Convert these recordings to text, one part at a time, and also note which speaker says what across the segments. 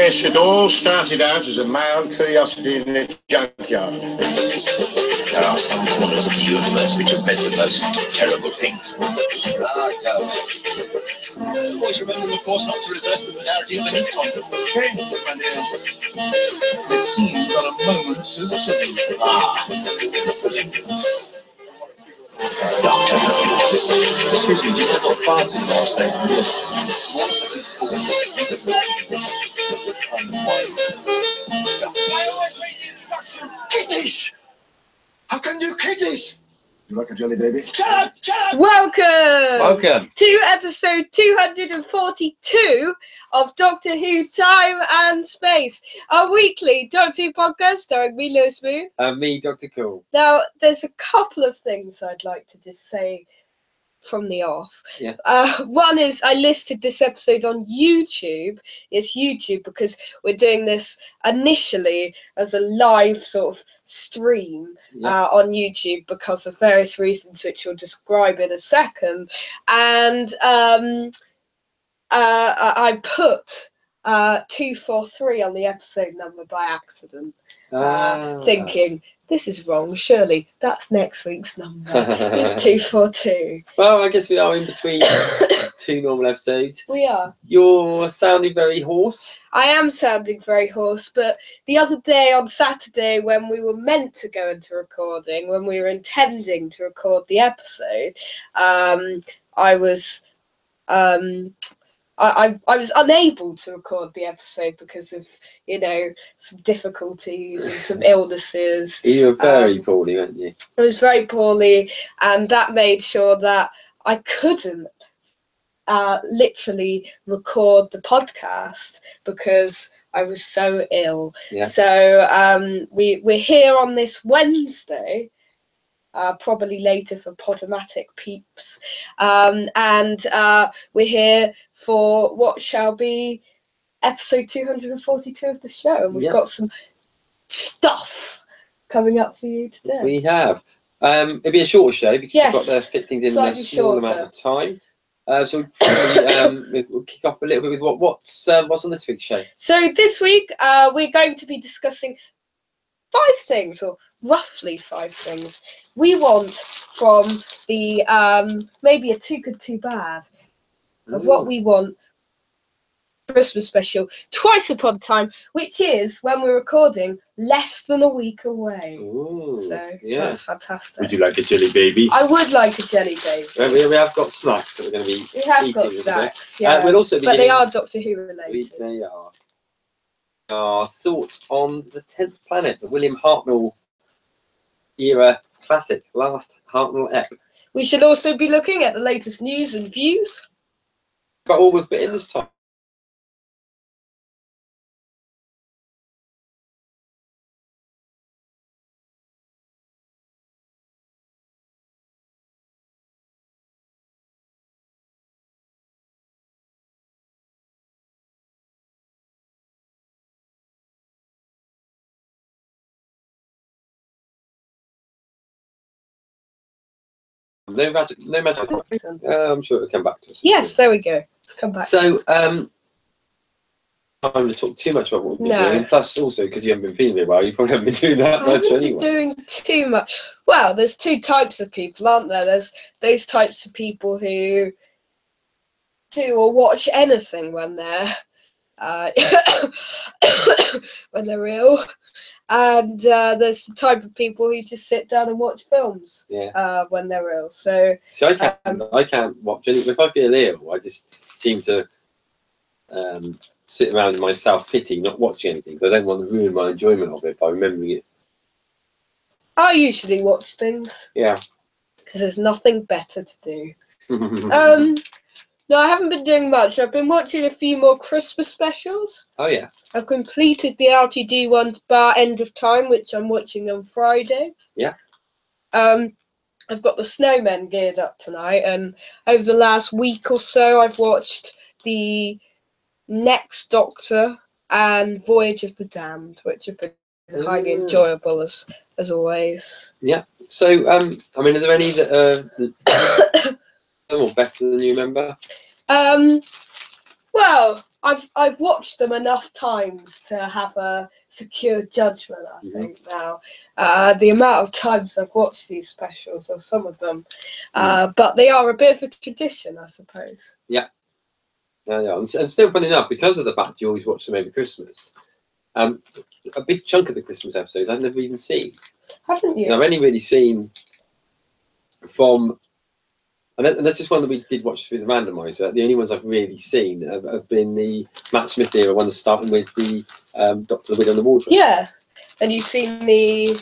Speaker 1: Yes, it all started out as a mild curiosity in a junkyard.
Speaker 2: There are some corners of the universe which have meant the most terrible things. Always remember, of course, not to reverse the polarity of the neutron.
Speaker 3: It seems at a moment too soon.
Speaker 2: Doctor Who.
Speaker 3: Excuse me, you've got fancy last name.
Speaker 2: I always read the instruction. Kidneys! How can you kidneys?
Speaker 3: You like a jelly baby?
Speaker 2: Shut up! Shut up!
Speaker 4: Welcome
Speaker 5: to episode 242 of Doctor Who Time and Space, our weekly Doctor Who podcast starring me, Lewis Moon.
Speaker 4: And me, Dr. Cool.
Speaker 5: Now, there's a couple of things I'd like to just say from the off.
Speaker 4: Yeah.
Speaker 5: One is I listed this episode on YouTube. It's YouTube because we're doing this initially as a live sort of stream on YouTube because of various reasons which we'll describe in a second. And I put 243 on the episode number by accident, thinking this is wrong. Surely that's next week's number. It's 242.
Speaker 4: Well, I guess we are in between two normal episodes.
Speaker 5: We are.
Speaker 4: You're sounding very hoarse.
Speaker 5: I am sounding very hoarse, but the other day on Saturday when we were meant to go into recording, when we were intending to record the episode, I was unable to record the episode because of, some difficulties and some illnesses.
Speaker 4: You were very poorly, weren't you?
Speaker 5: I was very poorly, and that made sure that I couldn't literally record the podcast because I was so ill.
Speaker 4: Yeah.
Speaker 5: So we're here on this Wednesday. Probably later for Podomatic peeps. And we're here for what shall be episode 242 of the show. And we've got some stuff coming up for you today.
Speaker 4: We have. It'll be a shorter show because we've got to fit things in a small amount of time. So we'll kick off a little bit with what's on this week's show. So
Speaker 5: this week we're going to be discussing 5 things, or roughly 5 things, we want from the maybe a Too Good Too Bad of what we want Christmas special twice upon a time, which is when we're recording less than a week away.
Speaker 4: Ooh,
Speaker 5: so that's fantastic.
Speaker 4: Would you like a jelly baby?
Speaker 5: I would like a jelly baby.
Speaker 4: We have got snacks that we're going to be eating.
Speaker 5: We have got snacks, yeah.
Speaker 4: We'll also be
Speaker 5: but they are Doctor Who related.
Speaker 4: They are. Our thoughts on the 10th Planet, the William Hartnell era classic, last Hartnell ep.
Speaker 5: We should also be looking at the latest news and views.
Speaker 4: But all we've been in this time. No matter. I'm sure it'll come back to us.
Speaker 5: Yes, there we go. Come back.
Speaker 4: So, I'm going to talk too much about what we've been doing. Plus, also, because you haven't been feeling very well, you probably haven't been doing that much anyway.
Speaker 5: Been doing too much. Well, there's 2 types of people, aren't there? There's those types of people who do or watch anything when they're when they're ill. And there's the type of people who just sit down and watch films when they're ill. So
Speaker 4: I can't watch anything. If I feel ill, I just seem to sit around in my self-pity, not watching anything. So I don't want to ruin my enjoyment of it by remembering it.
Speaker 5: I usually watch things.
Speaker 4: Yeah.
Speaker 5: Because there's nothing better to do. No, I haven't been doing much. I've been watching a few more Christmas specials.
Speaker 4: Oh, yeah.
Speaker 5: I've completed the RTD ones bar End of Time, which I'm watching on Friday.
Speaker 4: Yeah.
Speaker 5: I've got the Snowmen geared up tonight, and over the last week or so, I've watched the Next Doctor and Voyage of the Damned, which have been highly enjoyable as always.
Speaker 4: Yeah. So, are there any that are more better than you remember?
Speaker 5: Well, I've watched them enough times to have a secure judgment. I think now, the amount of times I've watched these specials, or some of them, but they are a bit of a tradition, I suppose.
Speaker 4: Yeah, and still funny enough, because of the fact you always watch them over Christmas. A big chunk of the Christmas episodes I've never even seen.
Speaker 5: Haven't you?
Speaker 4: And I've only really seen from, and that's just one that we did watch through the randomizer. The only ones I've really seen have been the Matt Smith era ones, starting with the Doctor the Widow and the Wardrobe.
Speaker 5: Yeah, and you've seen the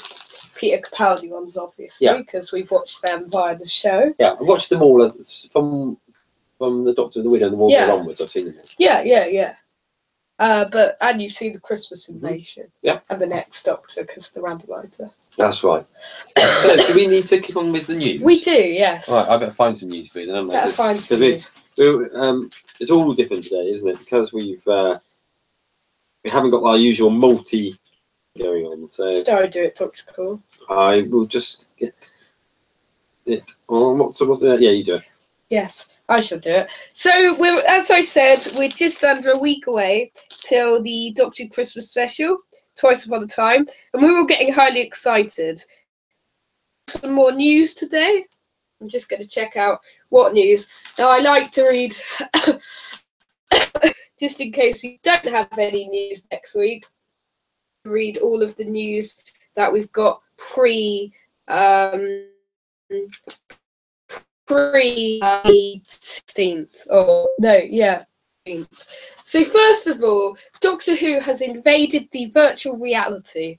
Speaker 5: Peter Capaldi ones, obviously, because we've watched them via the show. Yeah,
Speaker 4: I've watched them all from the Doctor the Widow and the Wardrobe onwards. I've seen them all.
Speaker 5: Yeah. And you've seen the Christmas Invasion.
Speaker 4: Yeah.
Speaker 5: And the next Doctor because of the randomizer.
Speaker 4: That's right. So, do we need to kick on with the news?
Speaker 5: We do, yes.
Speaker 4: All right, I better find some news for you then, haven't I?
Speaker 5: Better find some news.
Speaker 4: It's all different today, isn't it? Because we haven't got our usual multi going on. So
Speaker 5: Should I do it, Dr. Cool?
Speaker 4: I will just get it on. What's yeah, you do it.
Speaker 5: Yes, I shall do it. So, as I said, we're just under a week away till the Doctor Who Christmas special, Twice Upon a Time, and we were getting highly excited. Some more news today. I'm just going to check out what news. Now, I like to read, just in case we don't have any news next week, read all of the news that we've got pre 16th. So first of all, Doctor Who has invaded the virtual reality.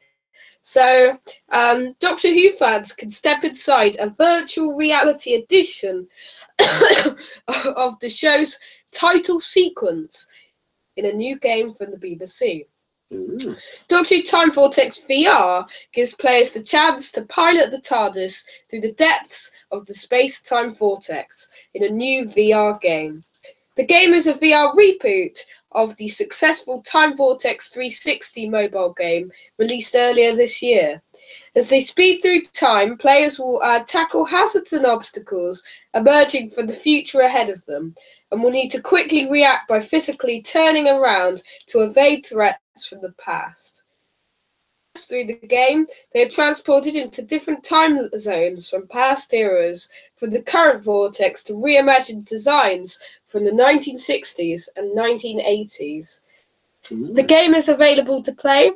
Speaker 5: So Doctor Who fans can step inside a virtual reality edition of the show's title sequence in a new game from the BBC.
Speaker 4: Ooh.
Speaker 5: Doctor Who Time Vortex VR gives players the chance to pilot the TARDIS through the depths of the space-time vortex in a new VR game. The game is a VR reboot of the successful Time Vortex 360 mobile game released earlier this year. As they speed through time, players will tackle hazards and obstacles emerging from the future ahead of them, and will need to quickly react by physically turning around to evade threats from the past. Through the game, they are transported into different time zones from past eras, from the current vortex to reimagined designs from the 1960s and 1980s. The game is available to play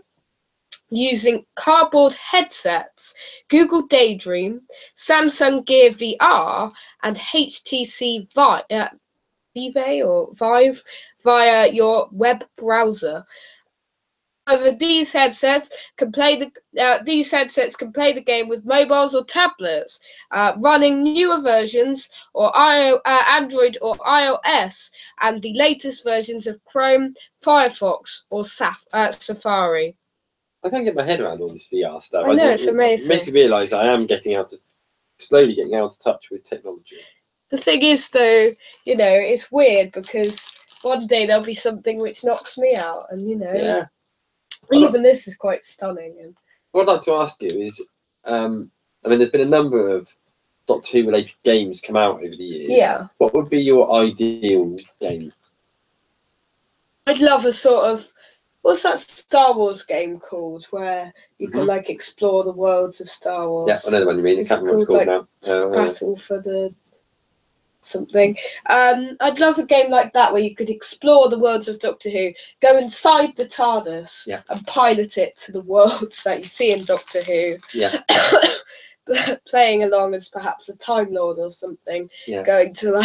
Speaker 5: using cardboard headsets, Google Daydream, Samsung Gear VR, and HTC Vive via your web browser. However, these headsets can play the game with mobiles or tablets, running newer versions or Android or iOS, and the latest versions of Chrome, Firefox, or Safari.
Speaker 4: I can't get my head around all this VR stuff.
Speaker 5: I know, it's amazing.
Speaker 4: It makes me realise I am slowly getting out of touch with technology.
Speaker 5: The thing is, though, it's weird because one day there'll be something which knocks me out, and
Speaker 4: Yeah.
Speaker 5: even this is quite stunning. And
Speaker 4: What I'd like to ask you is, there's been a number of Doctor Who related games come out over the years.
Speaker 5: Yeah.
Speaker 4: What would be your ideal game?
Speaker 5: I'd love a sort of, what's that Star Wars game called, where you can explore the worlds of Star Wars?
Speaker 4: Yeah, I know the one you mean. I can't remember what it's called now.
Speaker 5: Battle for the something. I'd love a game like that where you could explore the worlds of Doctor Who, go inside the TARDIS, and pilot it to the worlds that you see in Doctor Who.
Speaker 4: Yeah.
Speaker 5: Playing along as perhaps a Time Lord or something, going to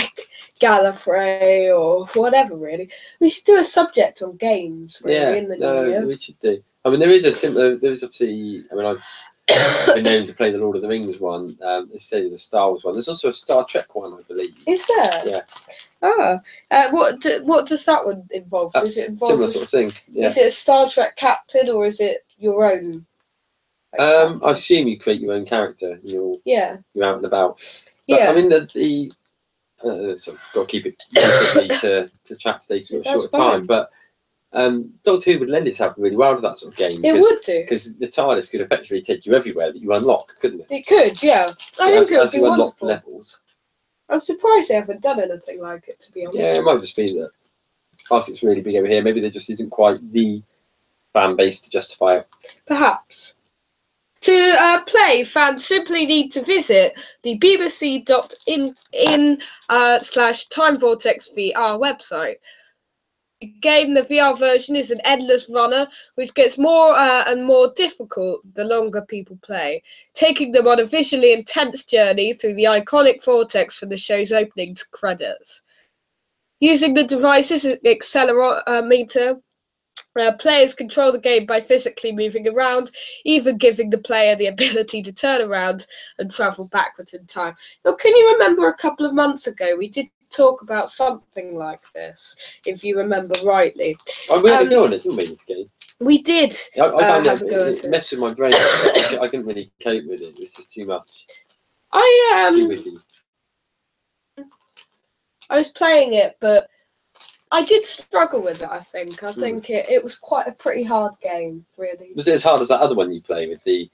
Speaker 5: Gallifrey or whatever. Really, we should do a subject on games. Really, in the new year.
Speaker 4: We should do. There is obviously. I've been known to play the Lord of the Rings one. As you say, there's a Star Wars one. There's also a Star Trek one, I believe.
Speaker 5: Is there?
Speaker 4: Yeah.
Speaker 5: What does that one involve?
Speaker 4: That's
Speaker 5: is it involve
Speaker 4: similar sort of thing. Yeah.
Speaker 5: Is it a Star Trek captain or is it your own?
Speaker 4: I assume you create your own character. You're out and about. But, the sort of got to keep it to chat today for a short time. But Doctor Who would lend itself really well to that sort of game.
Speaker 5: It would do.
Speaker 4: Because the TARDIS could effectively take you everywhere that you unlock, couldn't it?
Speaker 5: It could, yeah. I think it would be
Speaker 4: unlock
Speaker 5: wonderful.
Speaker 4: levels.
Speaker 5: I'm surprised they haven't done anything like it, to be honest.
Speaker 4: Yeah, it might just be that whilst it's really big over here, maybe there just isn't quite the fan base to justify it.
Speaker 5: Perhaps. To play, fans simply need to visit the bbc.in/Time Vortex VR website. The game, the VR version, is an endless runner, which gets more and more difficult the longer people play, taking them on a visually intense journey through the iconic vortex from the show's opening credits. Using the device's accelerometer, players control the game by physically moving around, even giving the player the ability to turn around and travel backwards in time. Now, can you remember a couple of months ago we did talk about something like this, if you remember rightly?
Speaker 4: I really go on it, didn't we, this game?
Speaker 5: We did.
Speaker 4: I found it messed with my brain. I couldn't really cope with it. It was just too much. Too busy.
Speaker 5: I was playing it, but I did struggle with it, I think. I think it was quite a pretty hard game, really.
Speaker 4: Was it as hard as that other one you play with the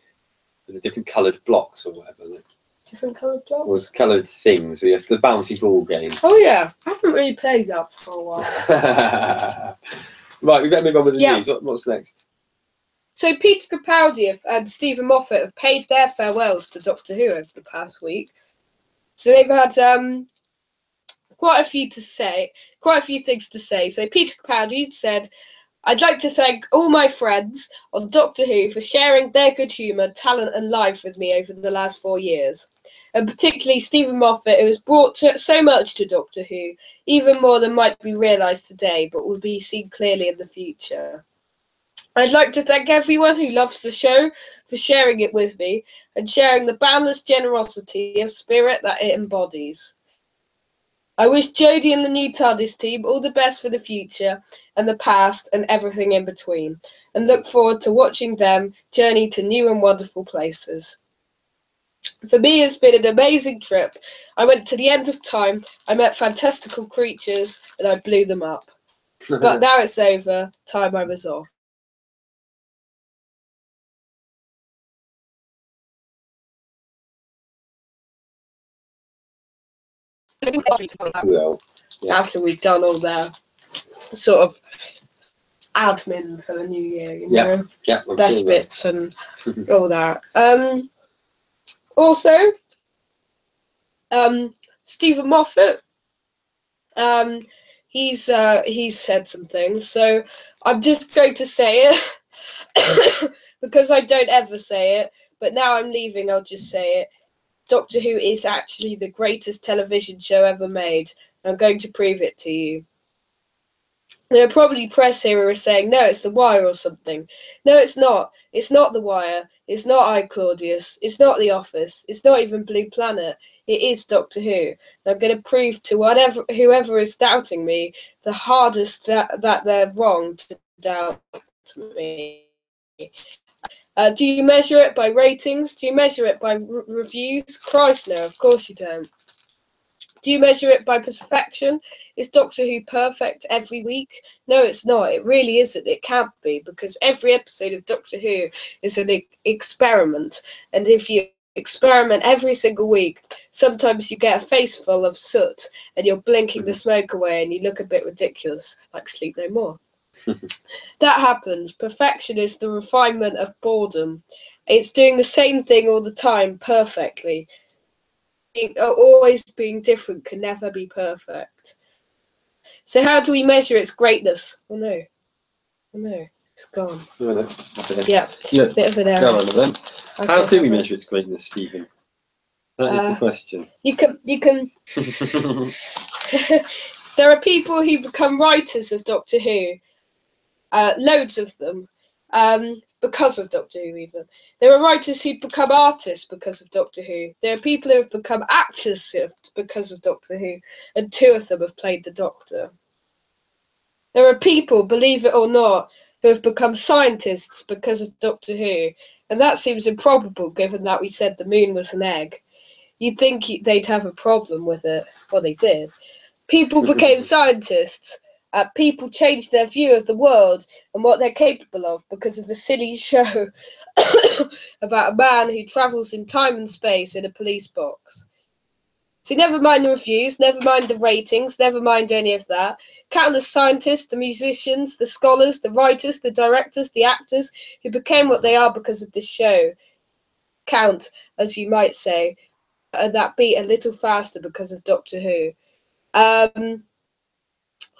Speaker 4: different coloured blocks or whatever?
Speaker 5: Different coloured blocks?
Speaker 4: Or coloured things. We have the bouncy ball game.
Speaker 5: Oh, yeah. I haven't really played that for a while.
Speaker 4: Right, we better move on with the news. What's next?
Speaker 5: So Peter Capaldi and Stephen Moffat have paid their farewells to Doctor Who over the past week. So they've had quite a few things to say. So Peter Capaldi said, "I'd like to thank all my friends on Doctor Who for sharing their good humour, talent and life with me over the last 4 years. And particularly Stephen Moffat, who has brought so much to Doctor Who, even more than might be realised today, but will be seen clearly in the future. I'd like to thank everyone who loves the show for sharing it with me and sharing the boundless generosity of spirit that it embodies. I wish Jodie and the new TARDIS team all the best for the future and the past and everything in between, and look forward to watching them journey to new and wonderful places. For me, it's been an amazing trip. I went to the end of time, I met fantastical creatures, and I blew them up. But now it's over, time I was off."
Speaker 4: Well,
Speaker 5: after we've done all the sort of admin for the new year, you know, best bits and all that. Also, Stephen Moffat, he's said some things, so I'm just going to say it because I don't ever say it, but now I'm leaving, I'll just say it. Doctor Who is actually the greatest television show ever made. I'm going to prove it to you. There are probably press here who are saying, no, it's The Wire or something. No, it's not. It's not The Wire. It's not I, Claudius. It's not The Office. It's not even Blue Planet. It is Doctor Who. And I'm going to prove to whoever is doubting me the hardest that they're wrong to doubt me. Do you measure it by ratings? Do you measure it by reviews? Christ, no, of course you don't. Do you measure it by perfection? Is Doctor Who perfect every week? No, it's not. It really isn't. It can't be, because every episode of Doctor Who is an experiment. And if you experiment every single week, sometimes you get a face full of soot and you're blinking the smoke away and you look a bit ridiculous, like Sleep No More. That happens. Perfection is the refinement of boredom. It's doing the same thing all the time perfectly. Always being different can never be perfect. So how do we measure its greatness? Oh no, it's gone. Yeah, bit of an error.
Speaker 4: Go on then. How do we measure its greatness, Stephen? That is the question. You can.
Speaker 5: There are people who become writers of Doctor Who. Loads of them, because of Doctor Who even. There are writers who become artists because of Doctor Who. There are people who have become actors because of Doctor Who, and 2 of them have played the Doctor. There are people, believe it or not, who have become scientists because of Doctor Who, and that seems improbable given that we said the moon was an egg. You'd think they'd have a problem with it. Well, they did. People became scientists. People changed their view of the world and what they're capable of because of a silly show about a man who travels in time and space in a police box. So never mind the reviews, never mind the ratings, never mind any of that. Countless scientists, the musicians, the scholars, the writers, the directors, the actors who became what they are because of this show count, as you might say, that beat a little faster because of Doctor Who.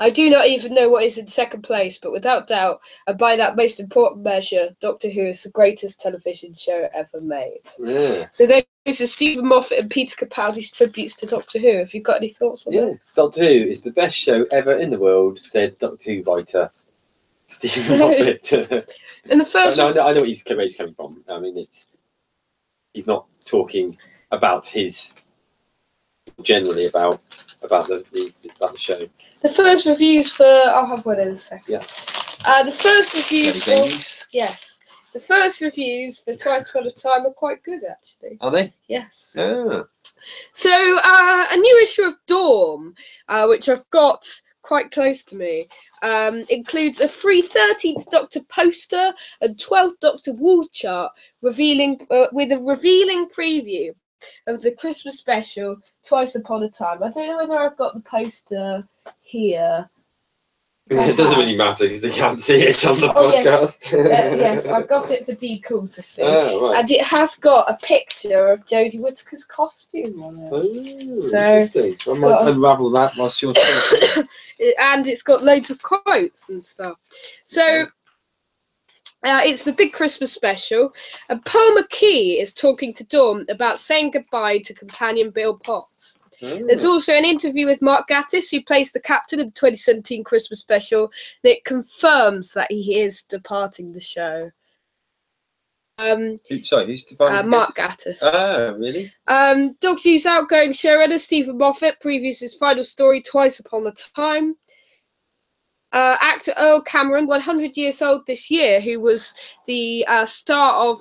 Speaker 5: I do not even know what is in second place, but without doubt, and by that most important measure, Doctor Who is the greatest television show ever made.
Speaker 4: Yeah.
Speaker 5: So those are Stephen Moffat and Peter Capaldi's tributes to Doctor Who. Have you got any thoughts on that?
Speaker 4: Doctor Who is the best show ever in the world, said Doctor Who writer Stephen Moffat.
Speaker 5: And the first,
Speaker 4: I know where he's coming from. I mean, he's not talking about generally about the show.
Speaker 5: The first reviews for I'll have one in a second.
Speaker 4: Yeah.
Speaker 5: The first reviews the first reviews for Twice Upon a Time are quite good, actually.
Speaker 4: Are they?
Speaker 5: Yes.
Speaker 4: Ah.
Speaker 5: So a new issue of Dawn, which I've got quite close to me, includes a free 13th Doctor poster and 12th Doctor wall chart with a revealing preview of the Christmas special Twice Upon a Time. I don't know whether I've got the poster here.
Speaker 4: It doesn't really matter because they can't see it on the podcast.
Speaker 5: Yes, I've got it for Cool to see.
Speaker 4: Oh, right.
Speaker 5: And it has got a picture of Jodie Whittaker's costume on it.
Speaker 4: Oh,
Speaker 5: so
Speaker 4: I might unravel that whilst you're talking.
Speaker 5: And it's got loads of quotes and stuff. So it's the big Christmas special, and Paul McKee is talking to Dawn about saying goodbye to companion Bill Potts. There's also an interview with Mark Gatiss, who plays the captain of the 2017 Christmas special, and it confirms that he is departing the show.
Speaker 4: Who's departing?
Speaker 5: Mark Gatiss.
Speaker 4: Oh, really?
Speaker 5: Doctor Who's outgoing showrunner Stephen Moffat previews his final story, Twice Upon a Time. Actor Earl Cameron, 100 years old this year, who was the star of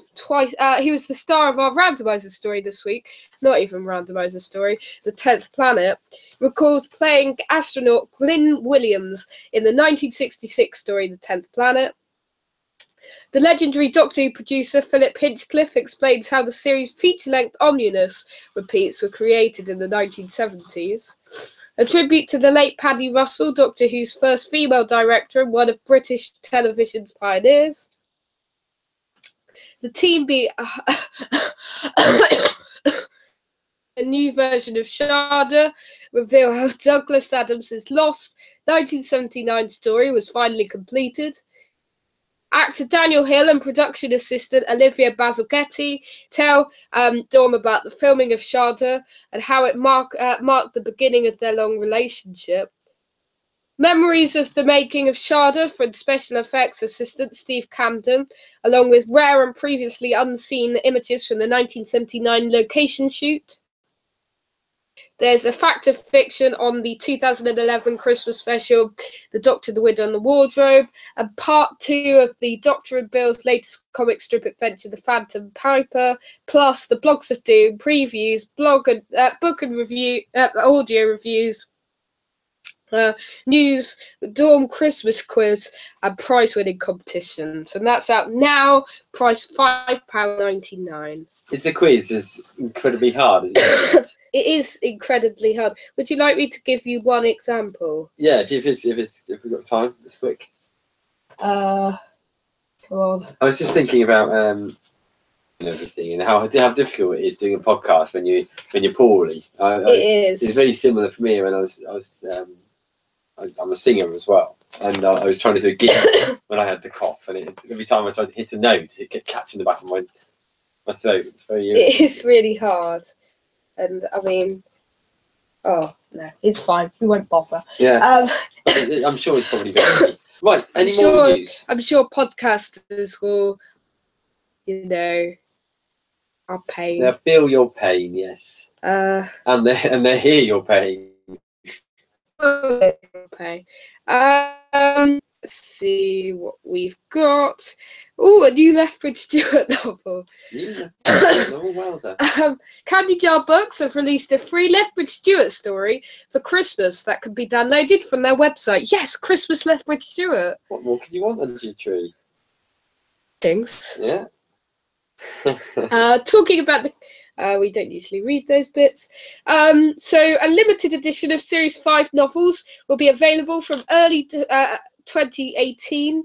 Speaker 5: he was the star of our randomizer story this week. Not even randomizer story, The 10th Planet. Recalls playing astronaut Glyn Williams in the 1966 story, The 10th Planet. The legendary Doctor Who producer Philip Hinchcliffe explains how the series' feature-length omnibus repeats were created in the 1970s. A tribute to the late Paddy Russell, Doctor Who's first female director and one of British television's pioneers. The team be a new version of Shada, reveal how Douglas Adams' lost 1979 story was finally completed. Actor Daniel Hill and production assistant Olivia Bazalgette tell Dawn about the filming of Shada and how it marked the beginning of their long relationship. Memories of the making of Shada from special effects assistant Steve Camden, along with rare and previously unseen images from the 1979 location shoot. There's a fact of fiction on the 2011 Christmas special, The Doctor, the Widow and the Wardrobe, and part 2 of the Doctor and Bill's latest comic strip adventure, The Phantom Piper, plus the Blogs of Doom previews, book and review, audio reviews, news, the Dawn Christmas quiz, and prize-winning competitions. And that's out now, price £5.99.
Speaker 4: Is the quiz is incredibly hard? Is it?
Speaker 5: It is incredibly hard. Would you like me to give you one example?
Speaker 4: Yeah, if we've got time this week.
Speaker 5: Come on.
Speaker 4: I was just thinking about everything and how difficult it is doing a podcast when you're poorly.
Speaker 5: It is.
Speaker 4: It's very similar for me when I'm a singer as well, and I was trying to do a gig when I had the cough, and every time I tried to hit a note, it kept catching the back of my throat. It's very
Speaker 5: It is really hard. And I mean, oh no, it's fine. We won't bother.
Speaker 4: Yeah, I'm sure it's probably very right. Any more news?
Speaker 5: I'm sure podcasters will, are pain.
Speaker 4: They'll feel your pain, yes. And they hear your pain.
Speaker 5: Okay. Let's see what we've got. Oh, a new Lethbridge Stewart novel.
Speaker 4: Yeah. Wowzer.
Speaker 5: Candy Jar Books have released a free Lethbridge Stewart story for Christmas that can be downloaded from their website. Yes, Christmas Lethbridge Stewart.
Speaker 4: What more could you want under your tree?
Speaker 5: Things.
Speaker 4: Yeah.
Speaker 5: Talking about We don't usually read those bits. So a limited edition of Series 5 novels will be available from early 2018,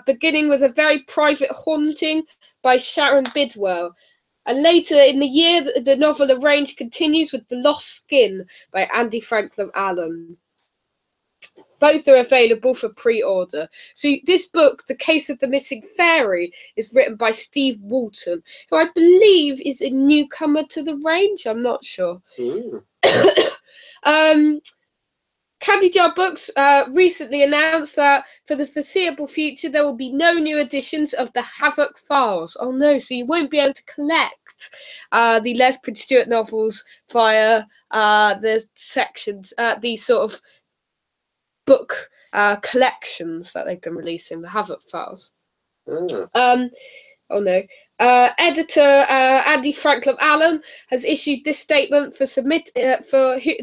Speaker 5: beginning with A Very Private Haunting by Sharon Bidwell. And later in the year, the novel range continues with The Lost Skin by Andy Franklin Allen. Both are available for pre-order. So this book, The Case of the Missing Fairy, is written by Steve Walton, who I believe is a newcomer to the range. I'm not sure. Candy Jar Books recently announced that for the foreseeable future there will be no new editions of the Havoc Files. Oh no, so you won't be able to collect the Lethbridge Stewart novels via the sections, the sort of book collections that they've been releasing, the Havoc Files. Oh no. Editor Andy Franklin Allen has issued this statement for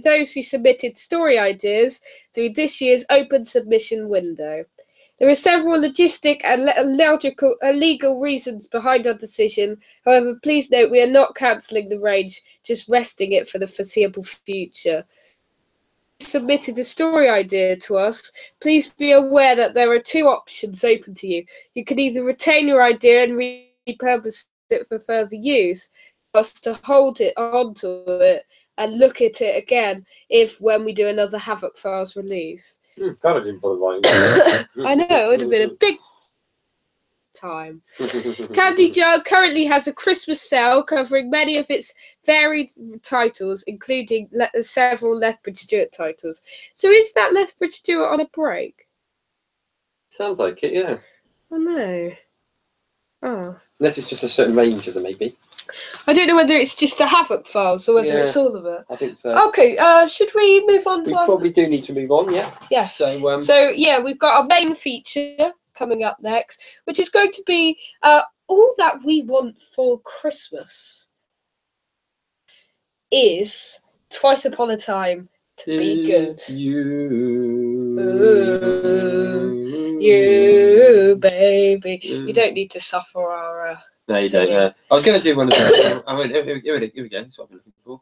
Speaker 5: those who submitted story ideas through this year's open submission window. There are several logistic and legal reasons behind our decision. However, please note we are not cancelling the range, just resting it for the foreseeable future. Submitted a story idea to us, please be aware that there are two options open to you. You can either retain your idea and repurpose it for further use, or us to hold it onto it and look at it again when we do another Havoc Files release.
Speaker 4: God, I didn't bother writing.
Speaker 5: I know, it would have been a big time. Candy Jar currently has a Christmas sale covering many of its varied titles, including several Lethbridge Stewart titles. So is that Lethbridge Stewart on a break?
Speaker 4: Sounds like it, yeah.
Speaker 5: I know. Oh.
Speaker 4: Unless it's just a certain range of them, maybe.
Speaker 5: I don't know whether it's just the Havoc Files or whether it's all of it.
Speaker 4: I think so.
Speaker 5: Okay, should we move on to
Speaker 4: We probably do need to move on, yeah.
Speaker 5: Yeah. So yeah, we've got our main feature coming up next, which is going to be all that we want for Christmas is Twice Upon a Time to Be Good. You, baby. You don't need to suffer our
Speaker 4: no, you don't. I was going to do one of those. Here we go. That's what I've been looking for.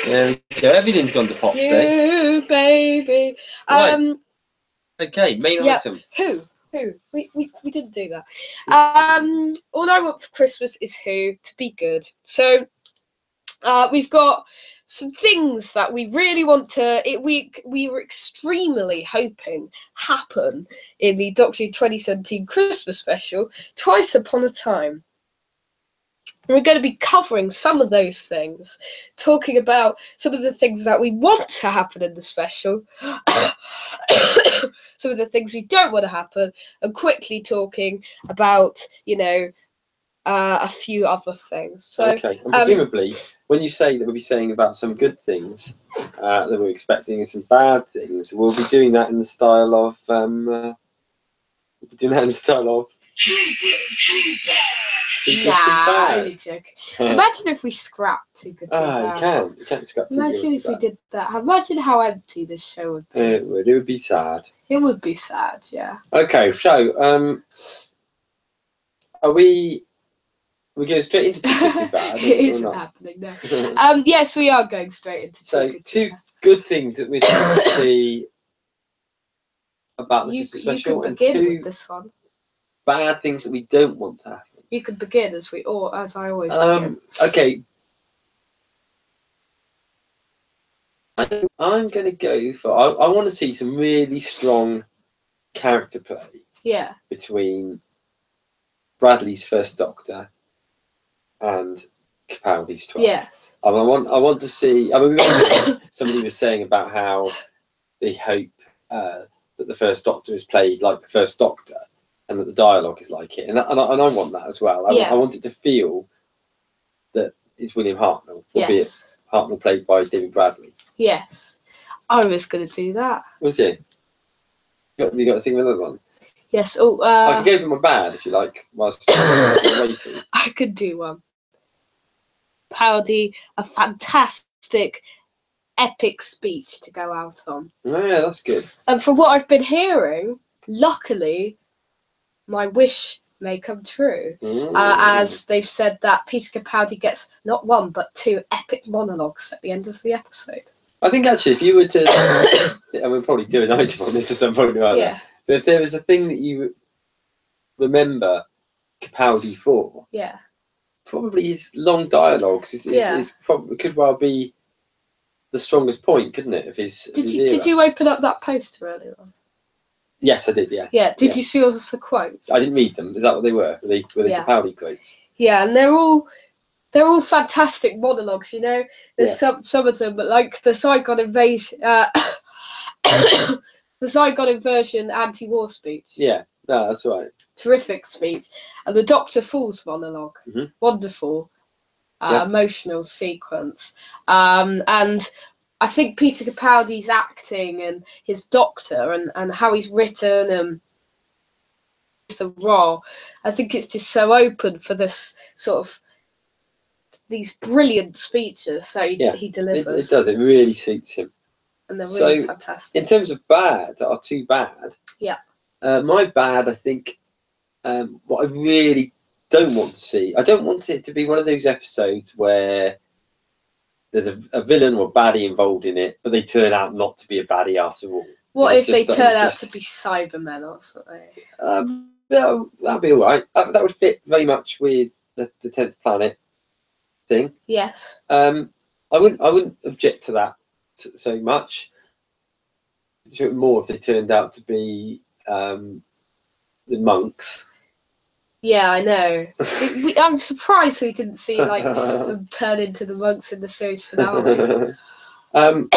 Speaker 4: There we go. Everything's gone to pop today.
Speaker 5: You, baby.
Speaker 4: Right. Okay, main item.
Speaker 5: Who? We didn't do that. All I want for Christmas is Who to Be Good. So we've got some things that we really want to. We were extremely hoping happen in the Doctor Who 2017 Christmas special, Twice Upon a Time. And we're going to be covering some of those things, talking about some of the things that we want to happen in the special, some of the things we don't want to happen, and quickly talking about, a few other things. So,
Speaker 4: okay, and presumably, when you say that we'll be saying about some good things that we're expecting and some bad things, we'll be doing that in the style of Too bad.
Speaker 5: Only joke. Imagine if we scrapped Too Good, Too Bad.
Speaker 4: You can't scrap Too Good,
Speaker 5: Imagine if we did that. Imagine how empty this show would be.
Speaker 4: It would be sad.
Speaker 5: It would be sad, yeah.
Speaker 4: Okay, so are we going straight into Too Good, Too Bad?
Speaker 5: It isn't happening, no. Yes, we are going straight into Too Good,
Speaker 4: Too good things that we'd like to see about the Christmas special,
Speaker 5: you can
Speaker 4: and
Speaker 5: begin
Speaker 4: two
Speaker 5: with this one.
Speaker 4: Bad things that we don't want to happen.
Speaker 5: You could begin as I always begin.
Speaker 4: Okay. I'm going to go for. I want to see some really strong character play.
Speaker 5: Yeah.
Speaker 4: Between Bradley's First Doctor and Capaldi's 12.
Speaker 5: Yes.
Speaker 4: I want to see. Somebody was saying about how they hope that the First Doctor is played like the First Doctor, and that the dialogue is like it, and I want that as well. I want it to feel that it's William Hartnell, albeit Hartnell played by David Bradley.
Speaker 5: Yes, I was going to do that.
Speaker 4: Was you? You got to think of another one.
Speaker 5: Yes. Oh,
Speaker 4: I can go for my bad if you like. Whilst waiting,
Speaker 5: I could do one. Capaldi, a fantastic, epic speech to go out on.
Speaker 4: Oh yeah, that's good.
Speaker 5: And from what I've been hearing, luckily, my wish may come true. As they've said that Peter Capaldi gets not one but 2 epic monologues at the end of the episode.
Speaker 4: I think actually, if you were to, and we'll probably do an item on this at some point or other.
Speaker 5: Yeah.
Speaker 4: But if there was a thing that you remember Capaldi for, probably his long dialogues is probably could well be the strongest point, couldn't it? Of his.
Speaker 5: Did you open up that poster earlier on?
Speaker 4: Yes, I did. Yeah.
Speaker 5: Yeah. Did you see all of the quotes?
Speaker 4: I didn't read them. Is that what they were? Were they Capaldi quotes?
Speaker 5: Yeah, and they're all fantastic monologues. You know, there's some of them, like the Zygon invasion, the Zygon inversion anti-war speech.
Speaker 4: Yeah, no, that's right.
Speaker 5: Terrific speech, and the Dr. Fool's monologue. Wonderful, emotional sequence, and I think Peter Capaldi's acting and his Doctor and how he's written and the role, I think it's just so open for this sort of these brilliant speeches that he delivers.
Speaker 4: It does. It really suits him.
Speaker 5: And they're really fantastic.
Speaker 4: In terms of bad, or too bad, my bad, I think, what I really don't want to see, I don't want it to be one of those episodes where there's a villain or baddie involved in it, but they turn out not to be a baddie after all.
Speaker 5: What if they turn out to be Cybermen or something?
Speaker 4: That'd be all right. That would fit very much with the 10th Planet thing.
Speaker 5: Yes.
Speaker 4: I wouldn't object to that so much. More if they turned out to be the monks.
Speaker 5: Yeah, I know. I'm surprised we didn't see like them turn into the monks in the series finale.
Speaker 4: No,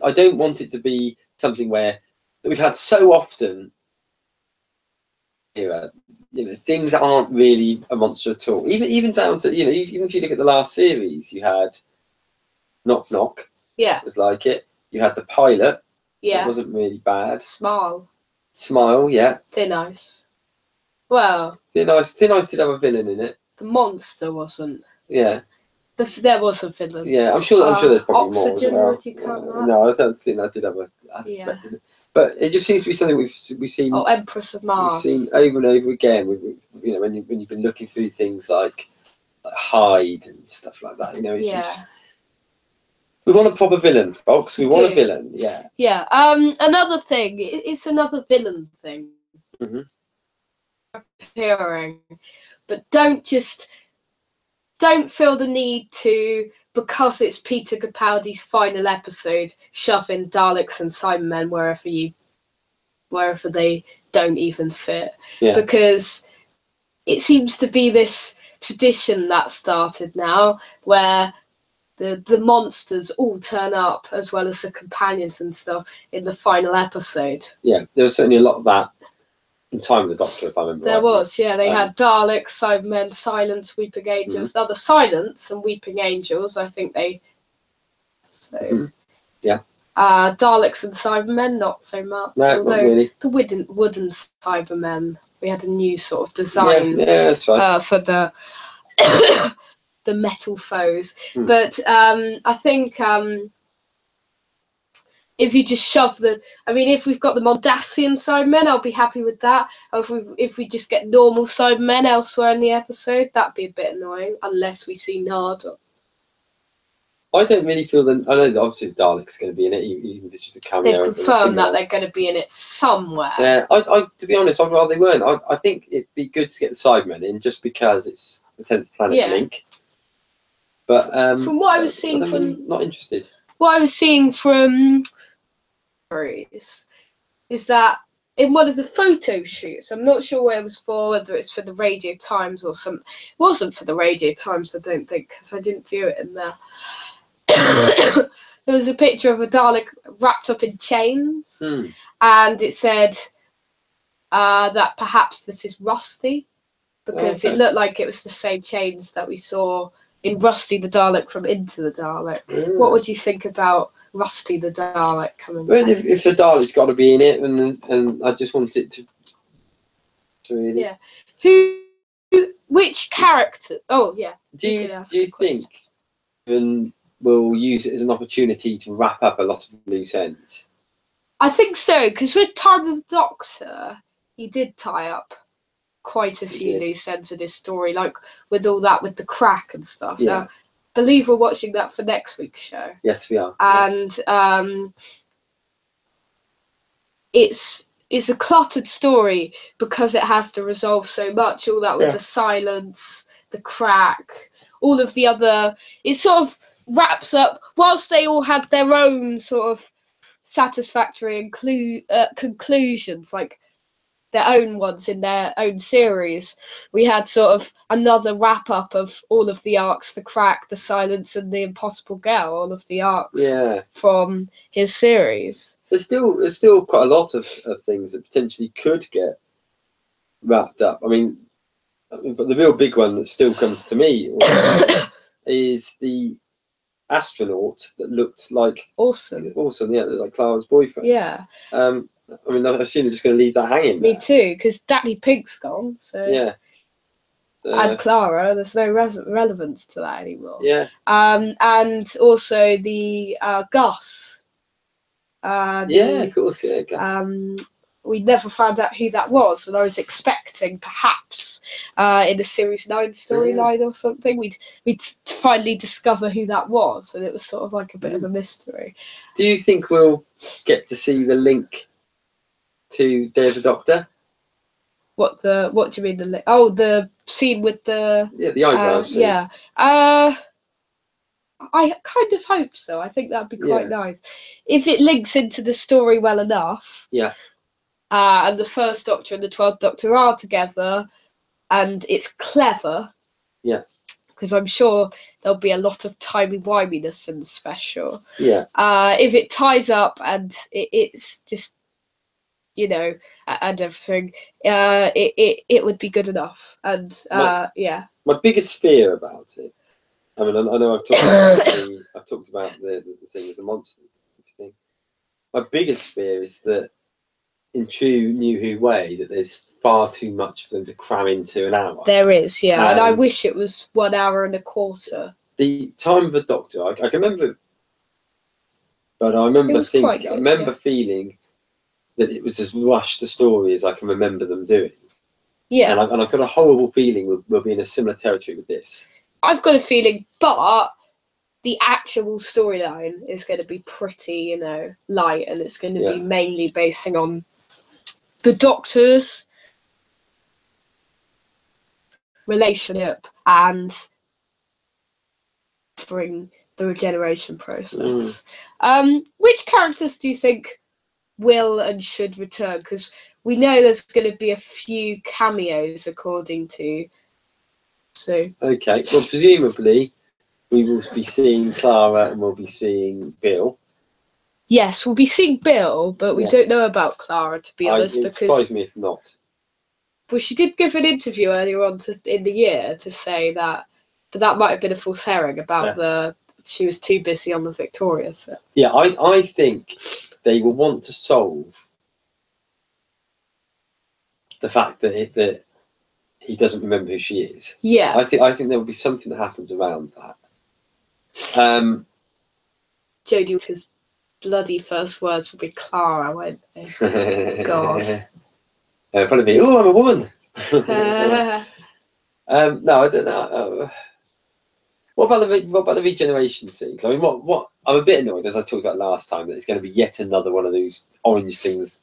Speaker 4: I don't want it to be something where we've had so often. Things that aren't really a monster at all. Even down to even if you look at the last series, you had Knock Knock.
Speaker 5: Yeah,
Speaker 4: it was like it. You had the pilot.
Speaker 5: Yeah,
Speaker 4: it wasn't really bad.
Speaker 5: Smile.
Speaker 4: Yeah.
Speaker 5: Thin Ice. Well,
Speaker 4: Thin Ice did have a villain in it.
Speaker 5: The monster wasn't.
Speaker 4: Yeah.
Speaker 5: There was a villain.
Speaker 4: Yeah, I'm sure there's probably
Speaker 5: Oxygen,
Speaker 4: more.
Speaker 5: would you count that?
Speaker 4: No, I don't think that did have a. But it just seems to be something we've seen.
Speaker 5: Oh, Empress of Mars.
Speaker 4: We've seen over and over again. When you've been looking through things like Hyde and stuff like that. It's just, we want a proper villain, folks. We want a villain. Yeah.
Speaker 5: Yeah. Another thing. It's another villain thing. Appearing, but don't feel the need to, because it's Peter Capaldi's final episode, shove in Daleks and Cybermen wherever they don't even fit. Yeah. Because it seems to be this tradition that started now where the monsters all turn up as well as the companions and stuff in the final episode. Yeah,
Speaker 4: there was certainly a lot of that in Time of the Doctor, if I remember
Speaker 5: There was, yeah. They had Daleks, Cybermen, Silence, Weeping Angels. Now the Silence and Weeping Angels, I think they...
Speaker 4: Yeah.
Speaker 5: Daleks and Cybermen, not so much.
Speaker 4: No, not really.
Speaker 5: The wooden Cybermen, we had a new sort of design
Speaker 4: that's right.
Speaker 5: For the the metal foes. But I think... if you just shove if we've got the Mondasian Cybermen, I'll be happy with that. Or if we just get normal Cybermen elsewhere in the episode, that'd be a bit annoying, unless we see Nada.
Speaker 4: I don't really feel that. I know that obviously the Dalek's going to be in it, even if it's just a cameo.
Speaker 5: They've confirmed that they're going to be in it somewhere.
Speaker 4: Yeah, to be honest, I'd rather they weren't. I think it'd be good to get the Cybermen in just because it's the 10th Planet link. But
Speaker 5: from what I was seeing
Speaker 4: not interested.
Speaker 5: What I was seeing from is that in one of the photo shoots, I'm not sure where it was for, whether it's for the Radio Times or some. It wasn't for the Radio Times, I don't think, because I didn't view it in there. There was a picture of a Dalek wrapped up in chains, and it said that perhaps this is Rusty, because it looked like it was the same chains that we saw in Rusty the Dalek from Into the Dalek. What would you think about Rusty the Dalek coming back?
Speaker 4: If the Dalek's got to be in it, and I just want it to really...
Speaker 5: Yeah. Which character? Oh, yeah.
Speaker 4: Do you think we'll use it as an opportunity to wrap up a lot of loose ends?
Speaker 5: I think so, because with Time of the Doctor, he did tie up quite a few loose ends with his story, like with all that with the crack and stuff.
Speaker 4: Yeah.
Speaker 5: Now, believe we're watching that for next week's show.
Speaker 4: Yes, we are.
Speaker 5: And it's a cluttered story because it has to resolve so much. All that with the silence, the crack, all of the other. It sort of wraps up. Whilst they all had their own sort of satisfactory conclusions, like their own ones in their own series, we had sort of another wrap up of all of the arcs: the crack, the silence, and the impossible girl. All of the arcs from his series. There's
Speaker 4: still quite a lot of things that potentially could get wrapped up. I mean, but the real big one that still comes to me is the astronaut that looked like
Speaker 5: Awesome,
Speaker 4: like Clara's boyfriend.
Speaker 5: Yeah.
Speaker 4: I mean, I assume they're just going to leave that hanging.
Speaker 5: Me too, because Danny Pink's gone. So
Speaker 4: yeah.
Speaker 5: And Clara, there's no relevance to that anymore.
Speaker 4: Yeah.
Speaker 5: And also the Gus.
Speaker 4: Of course, yeah. Gus.
Speaker 5: We never found out who that was, and I was expecting perhaps in the Series 9 storyline or something we'd finally discover who that was, and it was sort of like a bit of a mystery.
Speaker 4: Do you think we'll get to see the link to Day of the Doctor?
Speaker 5: What do you mean the scene with the
Speaker 4: eyebrows?
Speaker 5: I kind of hope so. I think that'd be quite nice if it links into the story well enough.
Speaker 4: Yeah.
Speaker 5: And the First Doctor and the 12th Doctor are together, and it's clever.
Speaker 4: Yeah.
Speaker 5: Because I'm sure there'll be a lot of timey-wiminess in the special.
Speaker 4: Yeah.
Speaker 5: If it ties up and it's just, and everything, it would be good enough. And
Speaker 4: my biggest fear about it. I mean, I know I've talked about the thing with the monsters and everything. My biggest fear is that, in true New Who way, that there's far too much for them to cram into an hour.
Speaker 5: There is, and I wish it was 1 hour and a quarter.
Speaker 4: The Time of the Doctor, I can remember, but I remember feeling that it was as rushed a story as I can remember them doing.
Speaker 5: Yeah,
Speaker 4: and I've got a horrible feeling we'll be in a similar territory with this.
Speaker 5: I've got a feeling, but the actual storyline is going to be pretty, light, and it's going to be mainly basing on the Doctor's relationship and bring the regeneration process. Which characters do you think will and should return? Because we know there's going to be a few cameos, according to. So
Speaker 4: okay, well, presumably we will be seeing Clara and we'll be seeing Bill.
Speaker 5: Yes, we'll be seeing Bill, but we don't know about Clara, to be honest.
Speaker 4: It surprised me if not.
Speaker 5: Well, she did give an interview earlier on in the year to say that, but that might have been a false herring about she was too busy on the Victoria set.
Speaker 4: Yeah, I think they will want to solve the fact that he doesn't remember who she is.
Speaker 5: Yeah,
Speaker 4: I think there will be something that happens around that.
Speaker 5: Jodie, his bloody first words would be Clara, won't they? God.
Speaker 4: Probably be, I'm a woman. No, I don't know. What about the regeneration scene? I mean, what I'm a bit annoyed, as I talked about last time, that it's going to be yet another one of those orange things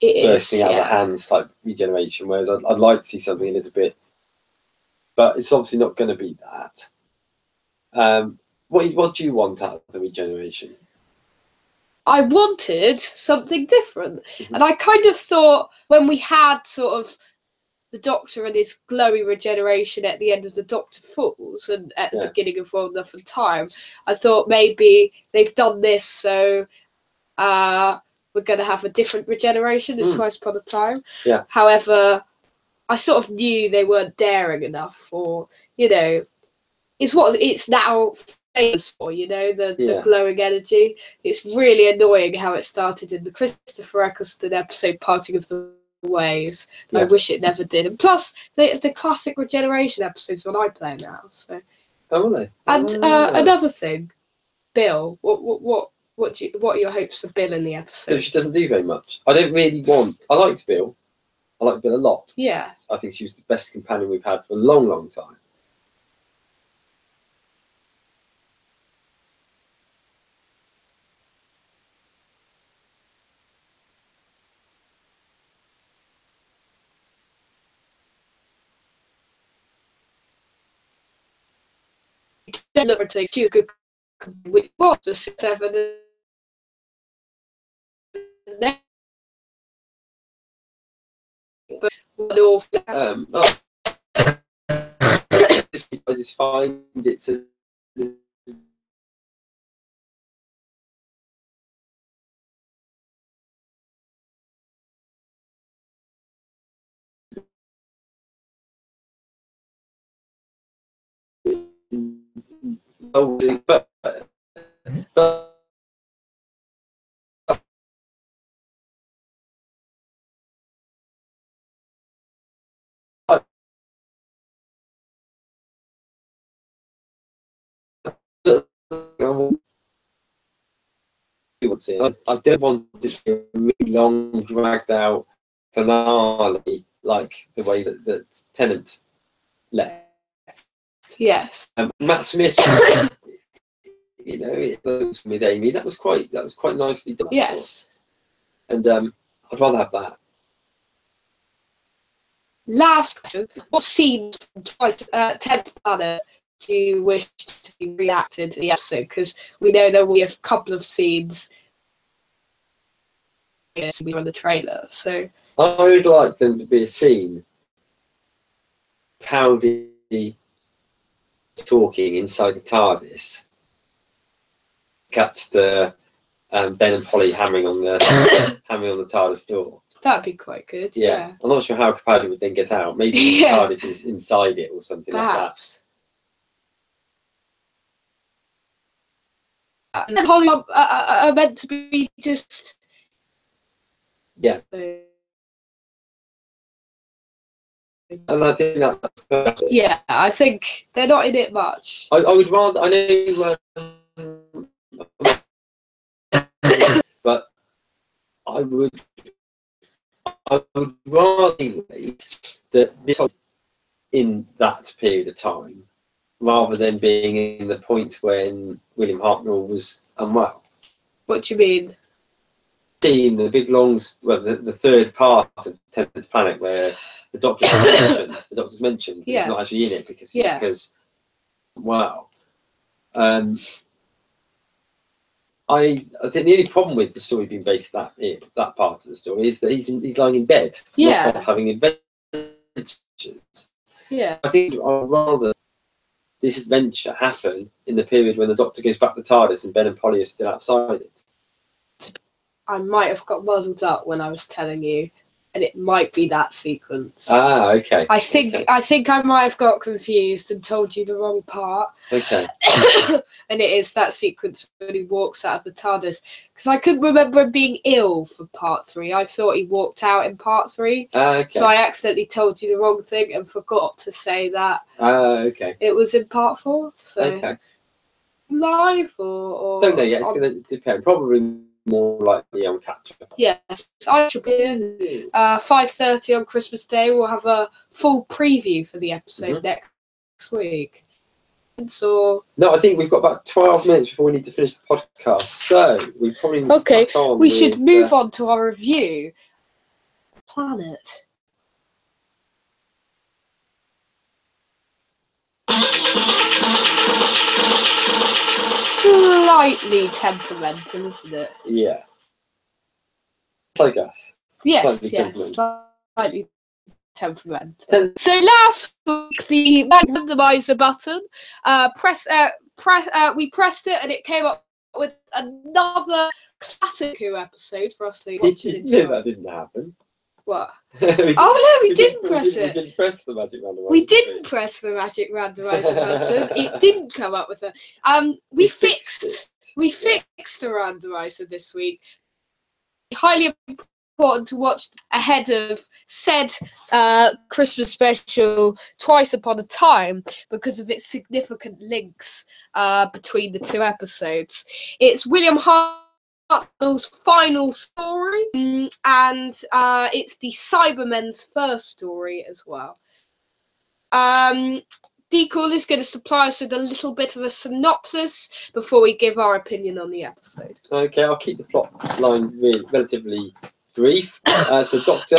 Speaker 4: bursting out of the hands type regeneration. Whereas I'd like to see something a little bit, but it's obviously not going to be that. What do you want out of the regeneration?
Speaker 5: I wanted something different. And I kind of thought when we had sort of the Doctor and his glowy regeneration at the end of the Doctor Falls and at the beginning of World Enough and Time, I thought maybe they've done this so we're going to have a different regeneration than Twice Upon a Time.
Speaker 4: Yeah.
Speaker 5: However, I sort of knew they weren't daring enough, or, it's what it's now famous for, the glowing energy. It's really annoying how it started in the Christopher Eccleston episode Parting of the Ways. I wish it never did. And plus the classic regeneration episodes when I play now. So and another thing, Bill, what are your hopes for Bill in the episode?
Speaker 4: She doesn't do very much. I liked Bill. I like Bill a lot.
Speaker 5: Yeah.
Speaker 4: I think she was the best companion we've had for a long, long time.
Speaker 5: Liberty, she was good. We was the 7 but all
Speaker 4: I just find it's a but I don't want this to be a really long, dragged out finale like the way that Tennant left.
Speaker 5: Yes.
Speaker 4: Matt Smith, you know, with Amy, that was quite nicely done.
Speaker 5: Yes.
Speaker 4: And I'd rather have that.
Speaker 5: Last question: what scenes from 10th Planet do you wish to be reacted in the episode? Because we know there will be a couple of scenes we on the trailer. So
Speaker 4: I would like them to be a scene. Capaldi talking inside the TARDIS. Cuts to Ben and Polly hammering on the TARDIS door.
Speaker 5: that'd be quite good.
Speaker 4: Yeah. I'm not sure how Capaldi would then get out. Maybe the TARDIS is inside it or something
Speaker 5: Perhaps. Like that. And then Polly are meant to be just.
Speaker 4: Yeah. And I think that's perfect.
Speaker 5: Yeah, I think they're not in it much.
Speaker 4: I would rather. I know. But I would rather that this was in that period of time, rather than being in the point when William Hartnell was unwell.
Speaker 5: What do you mean?
Speaker 4: Seeing the big longs, well, the third part of 10th Planet, where the Doctor's mentioned, but he's not actually in it because wow. I think the only problem with the story being based that part of the story is that he's lying in bed, not having adventures.
Speaker 5: Yeah.
Speaker 4: I think I'd rather this adventure happen in the period when the Doctor goes back to TARDIS and Ben and Polly are still outside it.
Speaker 5: I might have got muddled up when I was telling you, and it might be that sequence.
Speaker 4: Ah, okay.
Speaker 5: I think I might have got confused and told you the wrong part.
Speaker 4: Okay.
Speaker 5: And it is that sequence when he walks out of the TARDIS, because I couldn't remember him being ill for part 3. I thought he walked out in part 3.
Speaker 4: Okay.
Speaker 5: So I accidentally told you the wrong thing and forgot to say that.
Speaker 4: Okay.
Speaker 5: It was in part 4. So
Speaker 4: okay.
Speaker 5: Live or
Speaker 4: don't know yet. It's going to depend. Probably more likely on catch up.
Speaker 5: Yes, I should be in 5:30 on Christmas Day. We'll have a full preview for the episode next week. So
Speaker 4: no, I think we've got about 12 minutes before we need to finish the podcast. So we probably need
Speaker 5: we should move on to our review. Planet. Slightly temperamental, isn't it?
Speaker 4: Yeah. I guess.
Speaker 5: Yes, slightly temperamental. So last week, the randomizer button, we pressed it and it came up with another classic Who episode for us to watch and enjoy.
Speaker 4: That didn't happen.
Speaker 5: What? We didn't press it.
Speaker 4: We didn't press the magic randomizer.
Speaker 5: We didn't press the magic randomizer button. It didn't come up with it. We fixed the randomizer this week. Highly important to watch ahead of said Christmas special Twice Upon a Time because of its significant links between the two episodes. It's William Hartnell Marvel's final story, and it's the Cybermen's first story as well. Decool is going to supply us with a little bit of a synopsis before we give our opinion on the episode.
Speaker 4: Okay, I'll keep the plot line relatively brief. So Doctor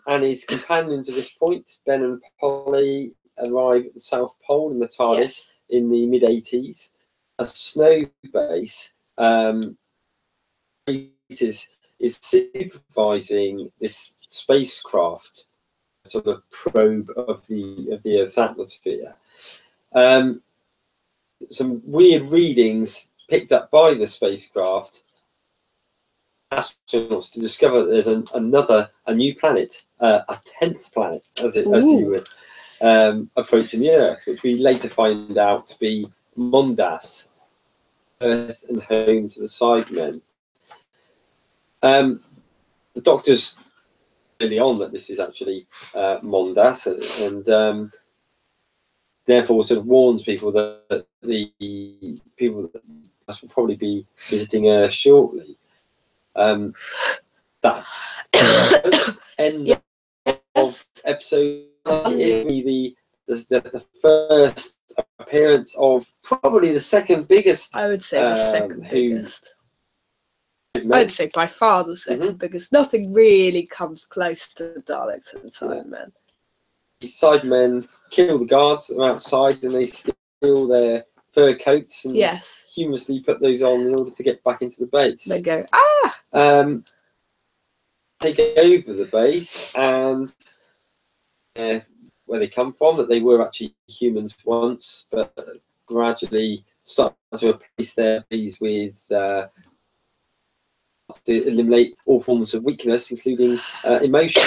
Speaker 4: and his companions at this point, Ben and Polly, arrive at the South Pole in the TARDIS in the mid-80s. A snow base is supervising this spacecraft, sort of probe of the Earth's atmosphere. Some weird readings picked up by the spacecraft astronauts to discover that there's a new planet, a 10th planet, as you would, approaching the Earth, which we later find out to be Mondas, Earth and home to the Cybermen. The Doctor's early on that this is actually Mondas, and therefore sort of warns people that the people that will probably be visiting Earth shortly. That end of episode is the first appearance of probably the second biggest.
Speaker 5: I would say the second biggest. I'd say by far the second biggest. Nothing really comes close to the Daleks and Cybermen.
Speaker 4: The Cybermen kill the guards that are outside, and they steal their fur coats and humorously put those on in order to get back into the base.
Speaker 5: They go,
Speaker 4: they get over the base, and where they come from, that they were actually humans once, but gradually start to replace their bodies with to eliminate all forms of weakness, including emotion.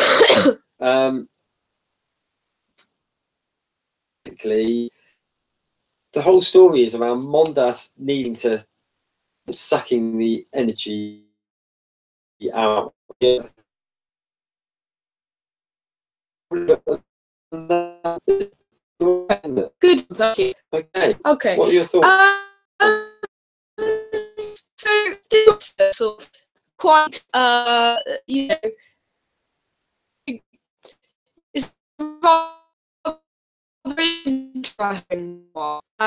Speaker 4: Basically, the whole story is around Mondas needing to sucking the energy out. Good.
Speaker 5: Okay.
Speaker 4: What are your thoughts?
Speaker 5: So this is sort of quite, it's rather interesting.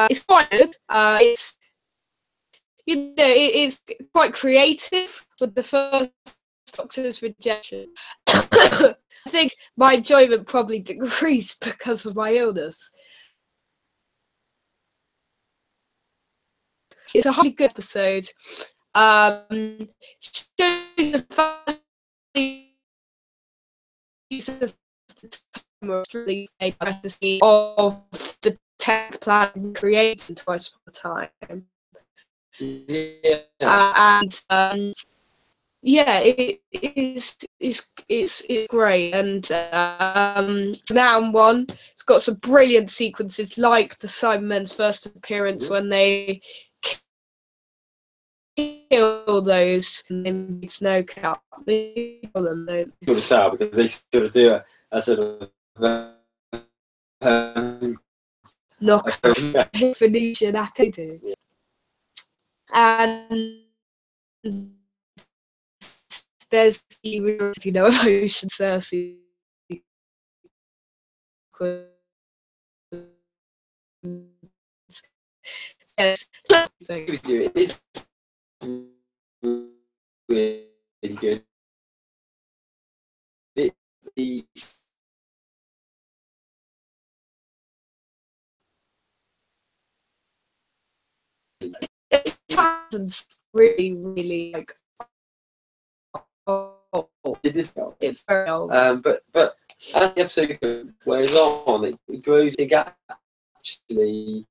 Speaker 5: It's quite good. It's it's quite creative with the first Doctor's rejection. I think my enjoyment probably decreased because of my illness. It's a highly good episode. Shows the value use of the time of the tech plan created twice upon a time. It's great, and now one, it's got some brilliant sequences like the Cybermen's first appearance when they kill those in snow cap. They kill them.
Speaker 4: You'll tell because they sort of do a sort of
Speaker 5: knockout Phoenician acting. Yeah. And there's the Ocean Cersei. Yes.
Speaker 4: It is really good.
Speaker 5: It's really like it's very old.
Speaker 4: But as the episode wears on, it grows. It actually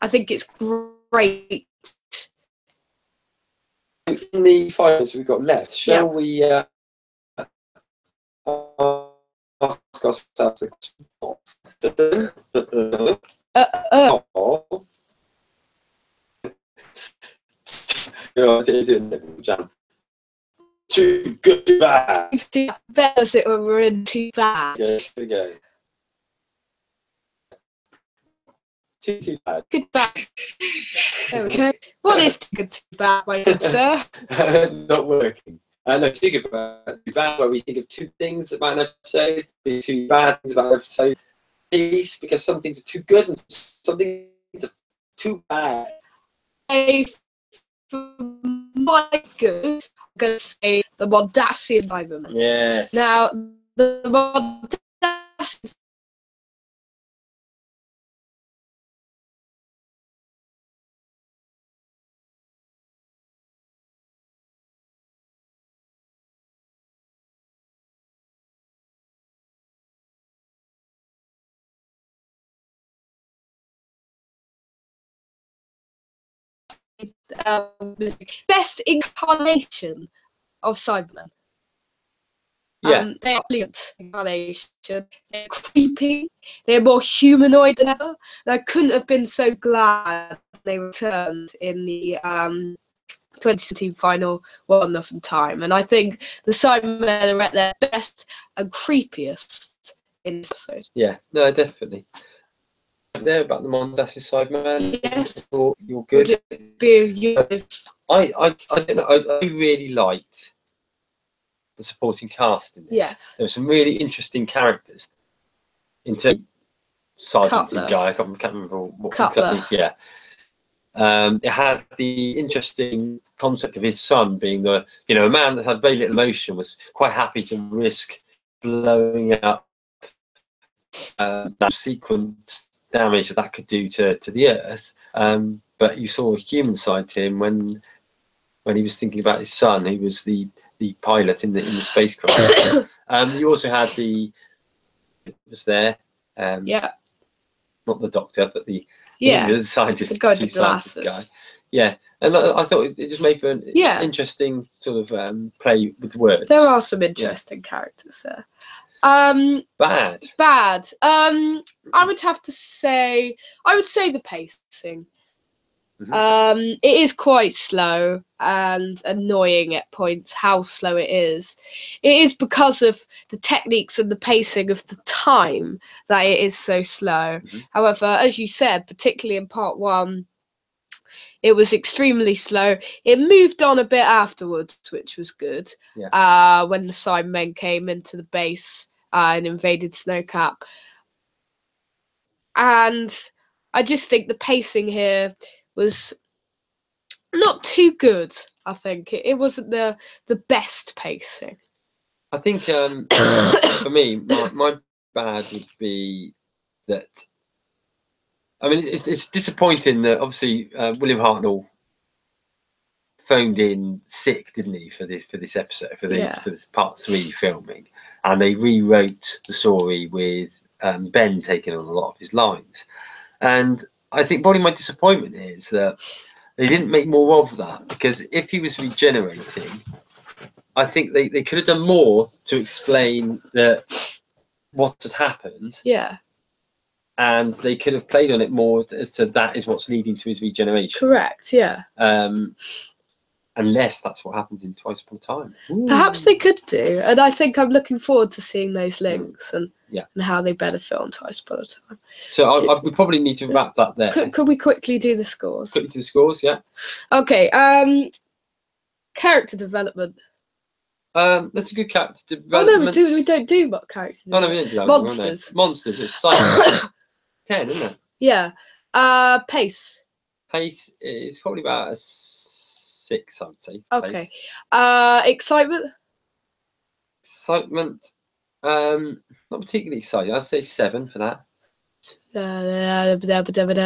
Speaker 5: I think it's great.
Speaker 4: In the 5 minutes we've got left, shall we ask ourselves the question? Too good, too bad.
Speaker 5: Better it when we're in too bad.
Speaker 4: Here we go. Too bad.
Speaker 5: Good bad. There we go. What is too good, too bad, my good sir?
Speaker 4: Not working. No, too good, too bad. Where we think of two things about an episode, two bad things about an episode. Peace, because some things are too good and some things are too bad.
Speaker 5: For my good, I'm going to say the Mondasian environment.
Speaker 4: Yes.
Speaker 5: Now, the Mondasian best incarnation of Cybermen.
Speaker 4: Yeah.
Speaker 5: They are brilliant incarnation. They're creepy. They're more humanoid than ever. And I couldn't have been so glad they returned in the 2017 final One of Time. And I think the Cybermen are at their best and creepiest in this episode.
Speaker 4: Yeah, no, definitely. There about the Mondasian Cybermen.
Speaker 5: Yes.
Speaker 4: You're good.
Speaker 5: Would it be you?
Speaker 4: I don't know. I really liked the supporting cast in this.
Speaker 5: Yes.
Speaker 4: There were some really interesting characters. In terms of Sergeant
Speaker 5: Cutler.
Speaker 4: guy, I can't remember what
Speaker 5: Cutler.
Speaker 4: exactly. Yeah. It had the interesting concept of his son being the, a man that had very little emotion, was quite happy to risk blowing up that sequence damage that could do to the Earth. But you saw a human side to him when he was thinking about his son, who was the pilot in the spacecraft. You also had the not the doctor, but the scientist,
Speaker 5: the guy with the
Speaker 4: scientist
Speaker 5: glasses.
Speaker 4: guy. Yeah, and I thought it just made for an interesting sort of play with words.
Speaker 5: There are some interesting characters there.
Speaker 4: Bad.
Speaker 5: I would have to say, the pacing.
Speaker 4: Mhm.
Speaker 5: It is quite slow and annoying at points how slow it is. It is because of the techniques and the pacing of the time that it is so slow.
Speaker 4: Mhm.
Speaker 5: However, as you said, particularly in part one, it was extremely slow. It moved on a bit afterwards, which was good.
Speaker 4: Yeah.
Speaker 5: When the Cybermen came into the base and invaded Snowcap. And I just think the pacing here was not too good. I think it wasn't the best pacing.
Speaker 4: I think for me, my bad would be that. I mean, it's disappointing that obviously William Hartnell phoned in sick, didn't he, for this episode, for this part 3 filming, and they rewrote the story with Ben taking on a lot of his lines. And I think probably my disappointment is that they didn't make more of that, because if he was regenerating, I think they could have done more to explain what had happened.
Speaker 5: Yeah. And
Speaker 4: they could have played on it more as to that is what's leading to his regeneration.
Speaker 5: Correct, yeah.
Speaker 4: Unless that's what happens in Twice Upon a Time. Ooh.
Speaker 5: Perhaps they could do, and I think I'm looking forward to seeing those links and how they benefit on Twice Upon a Time.
Speaker 4: So we probably need to wrap that there.
Speaker 5: Could we quickly do the scores?
Speaker 4: Quickly do the scores, yeah.
Speaker 5: Okay. Character development.
Speaker 4: That's a good character development.
Speaker 5: Oh no, we don't do what character development.
Speaker 4: Oh no, we don't do that.
Speaker 5: Monsters.
Speaker 4: Monsters. It's Cyber 10, isn't it?
Speaker 5: Yeah. Pace.
Speaker 4: Pace is probably about a 6, I would say.
Speaker 5: Okay. Excitement.
Speaker 4: Excitement. Not particularly excited. I'd say 7 for that.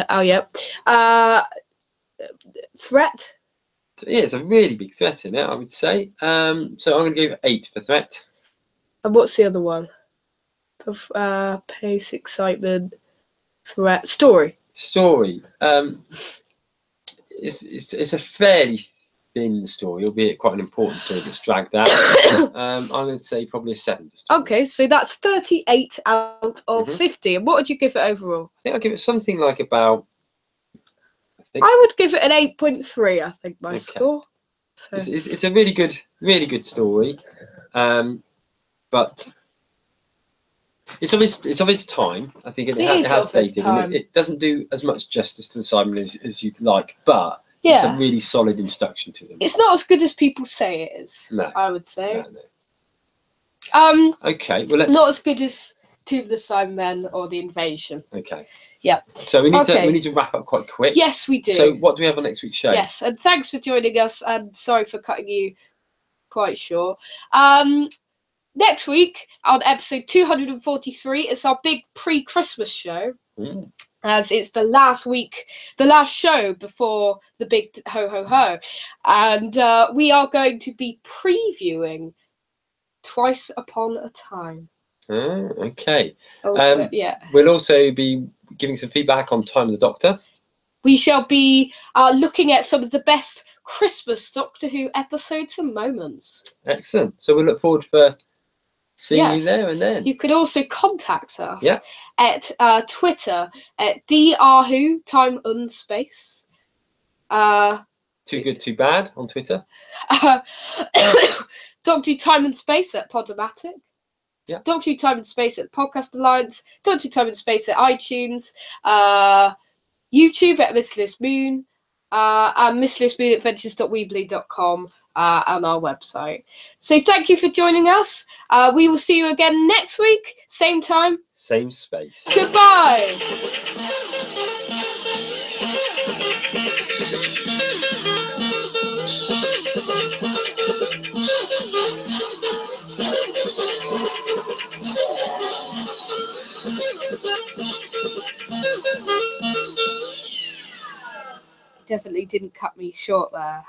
Speaker 5: Oh yeah. Threat.
Speaker 4: Yeah, it's a really big threat in it, I would say. So I'm going to give 8 for threat.
Speaker 5: And what's the other one? Pace, excitement, threat, story.
Speaker 4: Story. It's a fairly thin story, albeit quite an important story that's dragged out. I'm going to say probably a 7.
Speaker 5: Okay, so that's 38 out of 50. And what would you give it overall?
Speaker 4: I think I'll give it something like about...
Speaker 5: I would give it an 8.3, I think, my score. So.
Speaker 4: It's a really good story. But It's of its time. I think it has dated. And it doesn't do as much justice to the Cybermen as you'd like, but it's a really solid introduction to them.
Speaker 5: It's not as good as people say it is.
Speaker 4: No,
Speaker 5: I would say.
Speaker 4: No. Okay, well let's.
Speaker 5: Not as good as Tomb of the Cybermen or The Invasion.
Speaker 4: Okay.
Speaker 5: Yeah.
Speaker 4: So we need to wrap up quite quick.
Speaker 5: Yes, we do.
Speaker 4: So what do we have on next week's show?
Speaker 5: Yes, and thanks for joining us, and sorry for cutting you quite short. Next week on episode 243 is our big pre-Christmas show, as it's the last show before the big ho ho ho, and we are going to be previewing Twice Upon a Time.
Speaker 4: Okay.
Speaker 5: Yeah.
Speaker 4: We'll also be giving some feedback on Time of the Doctor.
Speaker 5: We shall be looking at some of the best Christmas Doctor Who episodes and moments.
Speaker 4: Excellent. So we look forward for seeing you there and then.
Speaker 5: You could also contact us at Twitter at drwho time unspace.
Speaker 4: Too Good Too Bad on Twitter.
Speaker 5: Doctor Who Time and Space at Podomatic.
Speaker 4: Yeah.
Speaker 5: Doctor Who Time and Space at Podcast Alliance. Doctor Who Time and Space at iTunes. YouTube at Missless Moon. And misslessmoonadventures.weebly.com. And our website. So thank you for joining us. We will see you again next week. Same time.
Speaker 4: Same space.
Speaker 5: Goodbye. Definitely didn't cut me short there.